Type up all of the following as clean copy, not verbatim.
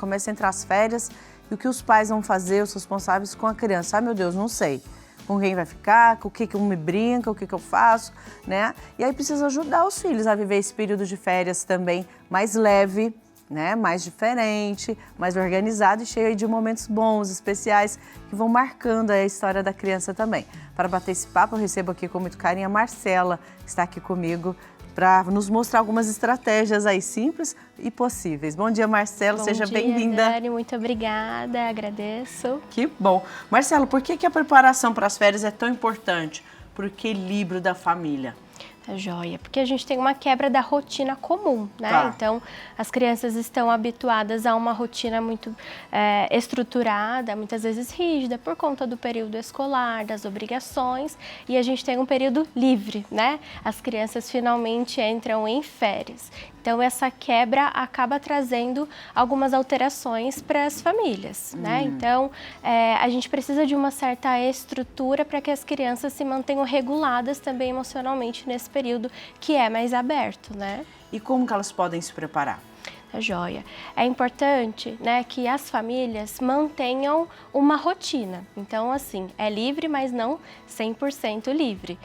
Começa a entrar as férias e o que os pais vão fazer, os responsáveis com a criança. Ai, meu Deus, não sei. Com quem vai ficar, com o que me brinca, o que eu faço, né? E aí precisa ajudar os filhos a viver esse período de férias também mais leve, né? Mais diferente, mais organizado e cheio de momentos bons, especiais, que vão marcando a história da criança também. Para bater esse papo, eu recebo aqui com muito carinho a Marcela, que está aqui comigo, para nos mostrar algumas estratégias aí simples e possíveis. Bom dia, Marcelo, seja bem-vinda. Bom dia, Dani, muito obrigada, agradeço. Que bom. Marcelo, por que a preparação para as férias é tão importante para o equilíbrio da família? Tá joia, porque a gente tem uma quebra da rotina comum, né? Tá. Então, as crianças estão habituadas a uma rotina muito estruturada, muitas vezes rígida, por conta do período escolar, das obrigações, e a gente tem um período livre, né? As crianças finalmente entram em férias. Então, essa quebra acaba trazendo algumas alterações para as famílias, né? Então, a gente precisa de uma certa estrutura para que as crianças se mantenham reguladas também emocionalmente nesse período que é mais aberto, né? E como que elas podem se preparar? Tá joia. É importante, né, que as famílias mantenham uma rotina. Então, assim, é livre, mas não 100% livre.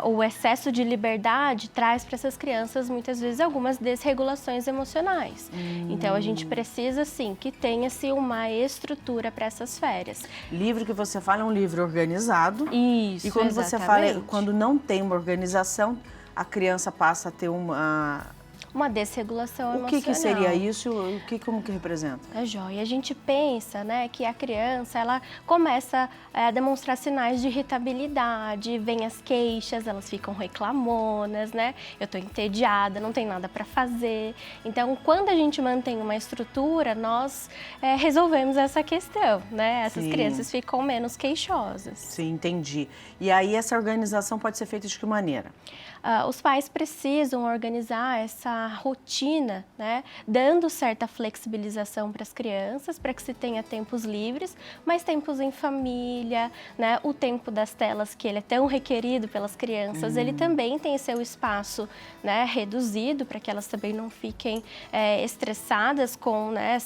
O excesso de liberdade traz para essas crianças, muitas vezes, algumas desregulações emocionais. Então, a gente precisa, sim, que tenha-se uma estrutura para essas férias. Livro que você fala é um livro organizado. Isso, E quando exatamente. você fala, quando não tem uma organização, a criança passa a ter uma desregulação emocional. O que seria isso e como que representa? É joia. A gente pensa, né, que a criança, ela começa a demonstrar sinais de irritabilidade, vem as queixas, elas ficam reclamonas, né? Eu tô entediada, não tem nada para fazer. Então, quando a gente mantém uma estrutura, nós resolvemos essa questão, né? Essas crianças ficam menos queixosas. Sim, entendi. E aí essa organização pode ser feita de que maneira? Os pais precisam organizar essa rotina, né, dando certa flexibilização para as crianças, para que se tenha tempos livres, mas tempos em família, né, o tempo das telas, que ele é tão requerido pelas crianças, ele também tem seu espaço, né, reduzido, para que elas também não fiquem estressadas com, né,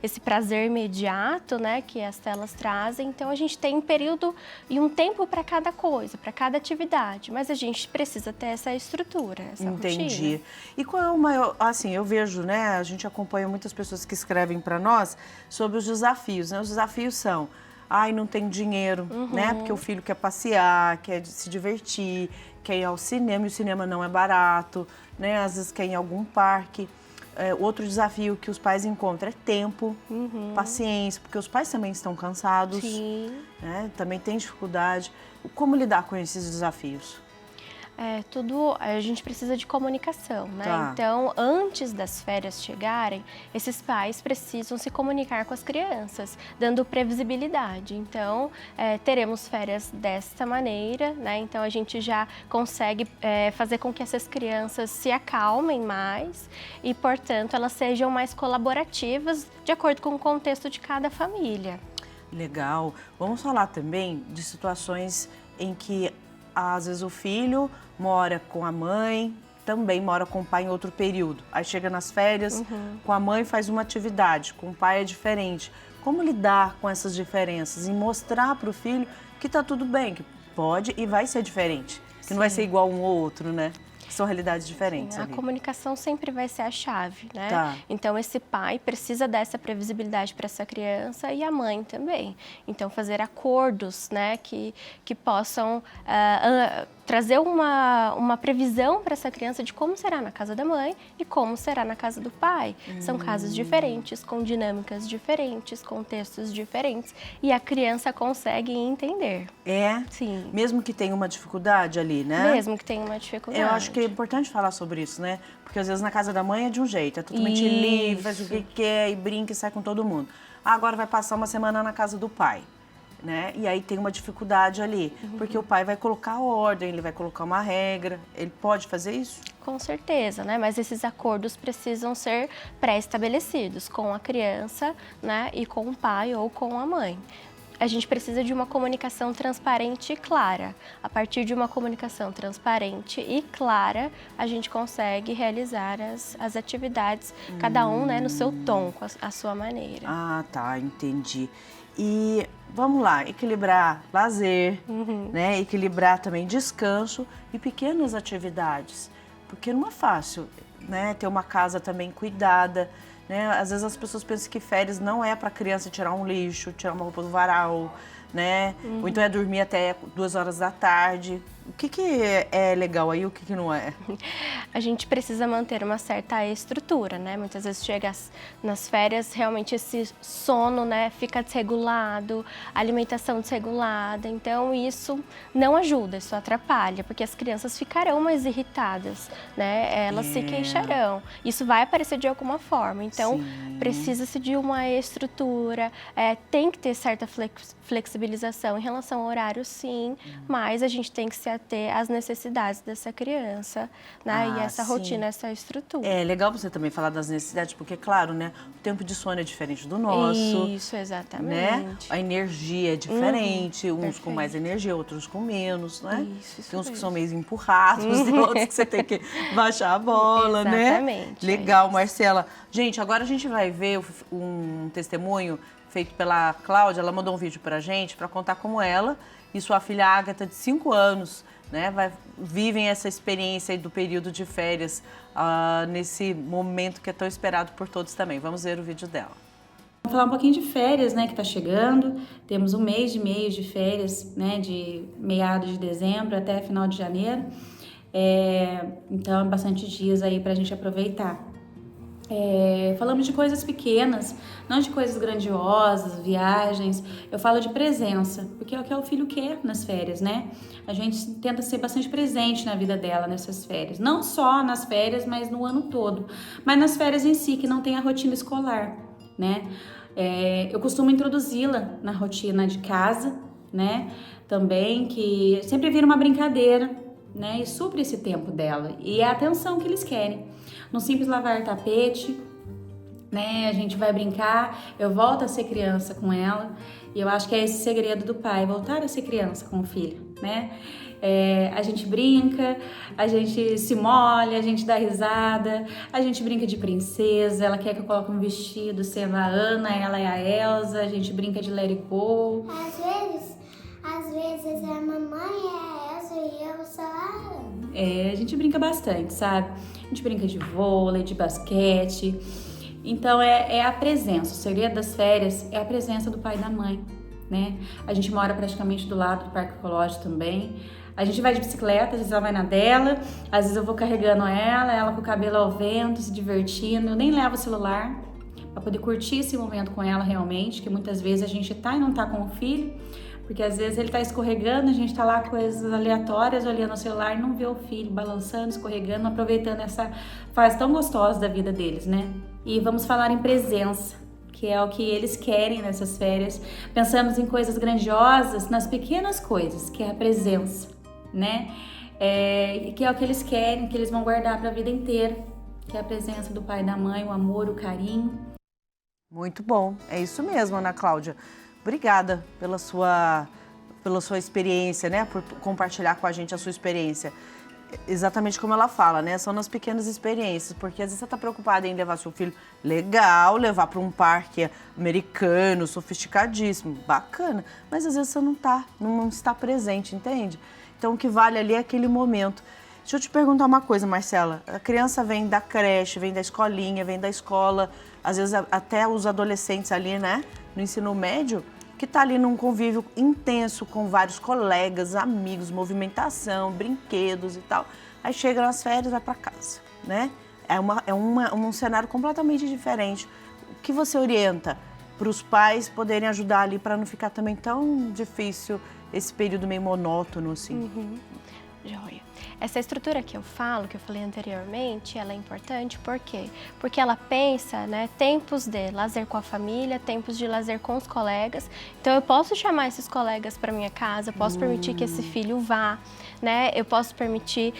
esse prazer imediato, né, que as telas trazem. Então, a gente tem um período e um tempo para cada coisa, para cada atividade, mas a gente precisa ter essa estrutura, essa Entendi. rotina. E qual é o maior, assim, eu vejo, né, a gente acompanha muitas pessoas que escrevem para nós sobre os desafios, né? Os desafios são, ai, não tem dinheiro, né? Porque o filho quer passear, quer se divertir, quer ir ao cinema, e o cinema não é barato, né? Às vezes quer ir em algum parque. Outro desafio que os pais encontram é tempo, paciência, porque os pais também estão cansados, né? Também tem dificuldade. Como lidar com esses desafios? A gente precisa de comunicação, né? Tá. Então, antes das férias chegarem, esses pais precisam se comunicar com as crianças, dando previsibilidade. Então, teremos férias desta maneira, né? Então, a gente já consegue fazer com que essas crianças se acalmem mais e, portanto, elas sejam mais colaborativas de acordo com o contexto de cada família. Legal. Vamos falar também de situações em que às vezes o filho mora com a mãe, também mora com o pai em outro período. Aí chega nas férias, com a mãe faz uma atividade, com o pai é diferente. Como lidar com essas diferenças e mostrar para o filho que tá tudo bem, que pode e vai ser diferente, que não vai ser igual um ou outro, né? São realidades diferentes. A ali. comunicação sempre vai ser a chave, né? Tá. Então, esse pai precisa dar essa previsibilidade para essa criança e a mãe também. Então, fazer acordos, né, que possam trazer uma previsão para essa criança de como será na casa da mãe e como será na casa do pai. São casas diferentes, com dinâmicas diferentes, contextos diferentes, e a criança consegue entender. Sim. Mesmo que tenha uma dificuldade ali, né? Mesmo que tenha uma dificuldade. Eu acho que é importante falar sobre isso, né? Porque às vezes na casa da mãe é de um jeito, é totalmente livre, faz o que quer e brinca e sai com todo mundo. Agora vai passar uma semana na casa do pai, né? E aí tem uma dificuldade ali, porque o pai vai colocar ordem, ele vai colocar uma regra. Ele pode fazer isso? Com certeza, né? Mas esses acordos precisam ser pré-estabelecidos com a criança, né? E com o pai ou com a mãe. a gente precisa de uma comunicação transparente e clara. A partir de uma comunicação transparente e clara, a gente consegue realizar as atividades, cada um, né, no seu tom, com a sua maneira. Ah, tá, entendi. E vamos lá, equilibrar lazer, né? Equilibrar também descanso e pequenas atividades. Porque não é fácil, né? Ter uma casa também cuidada, né? Às vezes as pessoas pensam que férias não é para criança tirar um lixo, tirar uma roupa do varal, né? Ou então é dormir até 2 horas da tarde. O que é legal aí e o que não é? A gente precisa manter uma certa estrutura, né? Muitas vezes chega nas férias, realmente esse sono, né, fica desregulado, alimentação desregulada. Então isso não ajuda, isso atrapalha, porque as crianças ficarão mais irritadas, né? Elas se queixarão. Isso vai aparecer de alguma forma. Então precisa-se de uma estrutura, tem que ter certa flexibilização em relação ao horário, sim, mas a gente tem que se ater às necessidades dessa criança, né? E essa rotina, essa estrutura. É legal você também falar das necessidades, porque, claro, né, o tempo de sono é diferente do nosso. Isso, exatamente. Né? A energia é diferente, uns com mais energia, outros com menos, né? Isso tem uns que mesmo. são meio empurrados, tem outros que você tem que baixar a bola, né? Exatamente. Legal, Marcela. Gente, agora a gente vai ver um testemunho feito pela Cláudia. Ela mandou um vídeo pra gente para contar como ela e sua filha Ágata, de 5 anos, né, vivem essa experiência aí do período de férias, nesse momento que é tão esperado por todos também. Vamos ver o vídeo dela. Vamos falar um pouquinho de férias, né, que tá chegando. Temos um mês e meio de férias, né, de meados de dezembro até final de janeiro. Então, bastante dias aí pra gente aproveitar. Falamos de coisas pequenas, não de coisas grandiosas, viagens. Eu falo de presença, porque é o que o filho quer nas férias, né? A gente tenta ser bastante presente na vida dela nessas férias. Não só nas férias, mas no ano todo. Mas nas férias em si, que não tem a rotina escolar, né? Eu costumo introduzi-la na rotina de casa, né? Também, que sempre vira uma brincadeira, né? E supre esse tempo dela. E é a atenção que eles querem. No simples lavar tapete, né? A gente vai brincar, eu volto a ser criança com ela. E eu acho que é esse segredo do pai, voltar a ser criança com o filho, né? A gente brinca, a gente se molha, a gente dá risada, a gente brinca de princesa, ela quer que eu coloque um vestido sendo a Ana, ela é a Elsa, a gente brinca de Let It Go. Às vezes a mamãe é a Elsa e eu sou a Ana. A gente brinca bastante, sabe? A gente brinca de vôlei, de basquete. Então é a presença, o segredo das férias é a presença do pai e da mãe, né? A gente mora praticamente do lado do Parque Ecológico também. A gente vai de bicicleta, às vezes ela vai na dela, às vezes eu vou carregando ela com o cabelo ao vento, se divertindo. Eu nem levo o celular para poder curtir esse momento com ela realmente, que muitas vezes a gente tá e não tá com o filho, porque às vezes ele tá escorregando, a gente tá lá com coisas aleatórias, olhando o celular e não vê o filho balançando, escorregando, aproveitando essa fase tão gostosa da vida deles, né? E vamos falar em presença, que é o que eles querem nessas férias. Pensamos em coisas grandiosas, nas pequenas coisas, que é a presença, né? Que é o que eles querem, que eles vão guardar para a vida inteira, que é a presença do pai e da mãe, o amor, o carinho. Muito bom, é isso mesmo, Ana Cláudia. Obrigada pela sua experiência, né? Por compartilhar com a gente a sua experiência. Exatamente como ela fala, né? São nas pequenas experiências, porque às vezes você está preocupada em levar seu filho, legal, levar para um parque americano, sofisticadíssimo, bacana, mas às vezes você não está presente, entende? Então o que vale ali é aquele momento. Deixa eu te perguntar uma coisa, Marcela. A criança vem da creche, vem da escolinha, vem da escola, às vezes até os adolescentes ali, né? No ensino médio, que está ali num convívio intenso com vários colegas, amigos, movimentação, brinquedos e tal. Aí chega nas férias, vai para casa, né? É um cenário completamente diferente. O que você orienta para os pais poderem ajudar ali para não ficar também tão difícil esse período meio monótono, assim? Joia. Essa estrutura que eu falei anteriormente, ela é importante por quê? Porque ela pensa, né, tempos de lazer com a família, tempos de lazer com os colegas. Então eu posso chamar esses colegas para minha casa, posso permitir que esse filho vá, né? Eu posso permitir,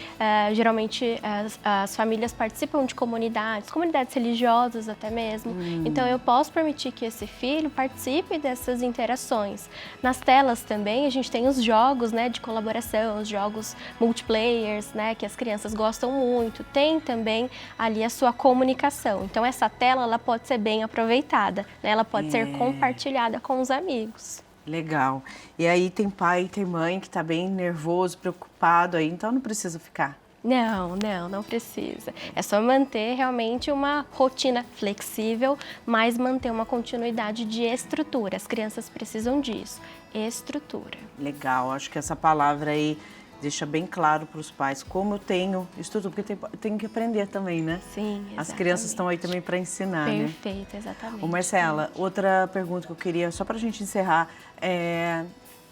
geralmente as famílias participam de comunidades religiosas até mesmo. Então eu posso permitir que esse filho participe dessas interações. Nas telas também a gente tem os jogos, né, de colaboração, os jogos multiplayers, né, que as crianças gostam muito. Tem também ali a sua comunicação. Então essa tela ela pode ser bem aproveitada, né? Ela pode ser compartilhada com os amigos. Legal. E aí tem pai e tem mãe que tá bem nervoso, preocupado aí, então não precisa ficar. Não precisa. É só manter realmente uma rotina flexível, mas manter uma continuidade de estrutura. As crianças precisam disso, estrutura. Legal, acho que essa palavra aí deixa bem claro para os pais como eu tenho estrutura, porque tem que aprender também, né? Sim, exatamente. As crianças estão aí também para ensinar, né? Perfeito, exatamente. Ô Marcela, outra pergunta que eu queria, só para a gente encerrar,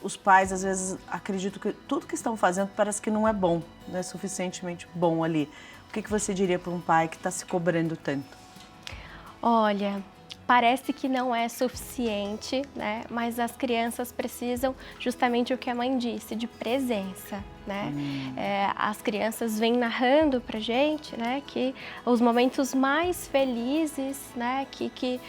os pais às vezes acreditam que tudo que estão fazendo parece que não é bom, não é suficientemente bom ali. O que você diria para um pai que está se cobrando tanto? Olha, parece que não é suficiente, né? Mas as crianças precisam justamente o que a mãe disse, de presença, né? As crianças vêm narrando pra gente, né, que os momentos mais felizes, né, que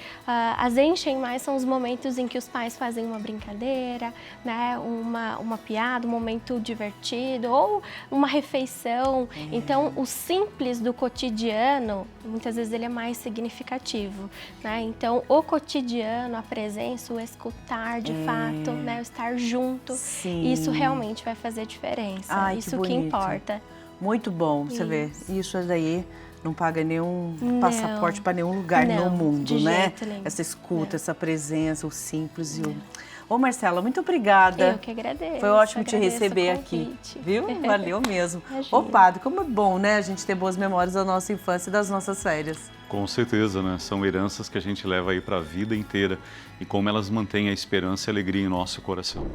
as enchem mais são os momentos em que os pais fazem uma brincadeira, né, uma piada, um momento divertido ou uma refeição. Então, o simples do cotidiano, muitas vezes ele é mais significativo, né? Então, o cotidiano, a presença, o escutar de fato, né, o estar junto, Sim. isso realmente vai fazer diferença. Ai, isso que que importa. Muito bom, você vê. Isso daí não paga nenhum passaporte para nenhum lugar no mundo, de né? jeito nenhum. Essa escuta, essa presença, o simples e o... Ô Marcela, muito obrigada. Eu que agradeço. Foi ótimo te agradeço receber o aqui, convite. viu? Valeu mesmo. Imagina. Ô Padre, como é bom, né, a gente ter boas memórias da nossa infância e das nossas férias. Com certeza, né? São heranças que a gente leva aí para a vida inteira e como elas mantêm a esperança e a alegria em nosso coração.